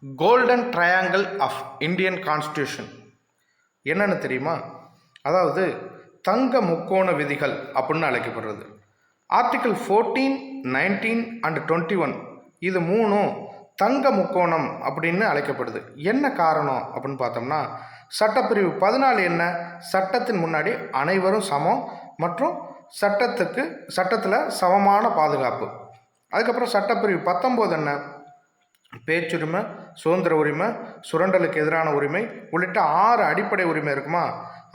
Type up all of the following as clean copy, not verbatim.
Golden triangle of Indian constitution என்னன்னு தெரியுமா? அதாவது தங்க முக்கோண விதிகள் அப்படின்னு அழைக்கப்படுறது. ஆர்டிகிள் 14, 19 அண்ட் 21 இது மூணும் தங்க முக்கோணம் அப்படின்னு அழைக்கப்படுது. என்ன காரணம் அப்படின்னு பார்த்தோம்னா, சட்டப்பிரிவு 14 என்ன? சட்டத்தின் முன்னாடி அனைவரும் சமம் மற்றும் சட்டத்தில் சமமான பாதுகாப்பு. அதுக்கப்புறம் சட்டப்பிரிவு 19 என்ன? பேச்சுரிமை, சுதந்திர உரிமை, சுரண்டலுக்கு எதிரான உரிமை உள்ளிட்ட 6 அடிப்படை உரிமை இருக்குமா?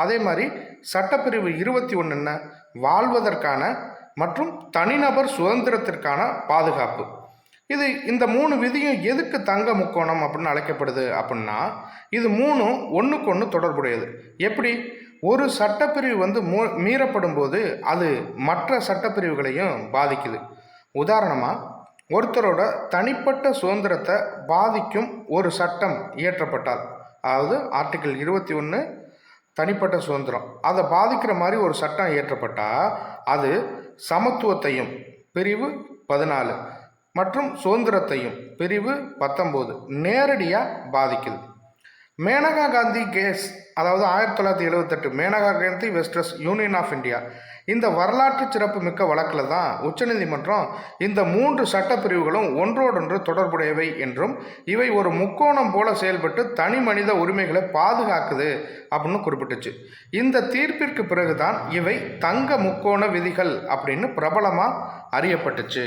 அதே மாதிரி சட்டப்பிரிவு 21 என்ன? வாழ்வதற்கான மற்றும் தனிநபர் சுதந்திரத்திற்கான பாதுகாப்பு. இந்த 3 விதியும் எதுக்கு தங்க முக்கோணம் அப்படின்னு அழைக்கப்படுது அப்படின்னா, இது மூணும் ஒன்றுக்கு ஒன்று தொடர்புடையது. எப்படி? ஒரு சட்டப்பிரிவு மீறப்படும் போது அது மற்ற சட்டப்பிரிவுகளையும் பாதிக்குது. உதாரணமாக, ஒருத்தரோட தனிப்பட்ட சுதந்திரத்தை பாதிக்கும் ஒரு சட்டம் இயற்றப்பட்டால், அதாவது ஆர்டிகிள் 21 தனிப்பட்ட சுதந்திரம், அதை பாதிக்கிற மாதிரி ஒரு சட்டம் இயற்றப்பட்டால் அது சமத்துவத்தையும் பிரிவு 14 மற்றும் சுதந்திரத்தையும் பிரிவு 19 நேரடியாக பாதிக்குது. மேனகா காந்தி கேஸ், அதாவது 1978 Maneka Gandhi versus union of India, இந்த வரலாற்று சிறப்பு மிக்க வழக்கில் தான் உச்சநீதிமன்றம் இந்த 3 சட்டப்பிரிவுகளும் ஒன்றோடொன்று தொடர்புடையவை என்றும் இவை ஒரு முக்கோணம் போல செயல்பட்டு தனி மனித உரிமைகளை பாதுகாக்குது அப்படின்னு குறிப்பிட்டுச்சு. இந்த தீர்ப்பிற்கு பிறகுதான் இவை தங்க முக்கோண விதிகள் அப்படின்னு பிரபலமாக அறியப்பட்டுச்சு.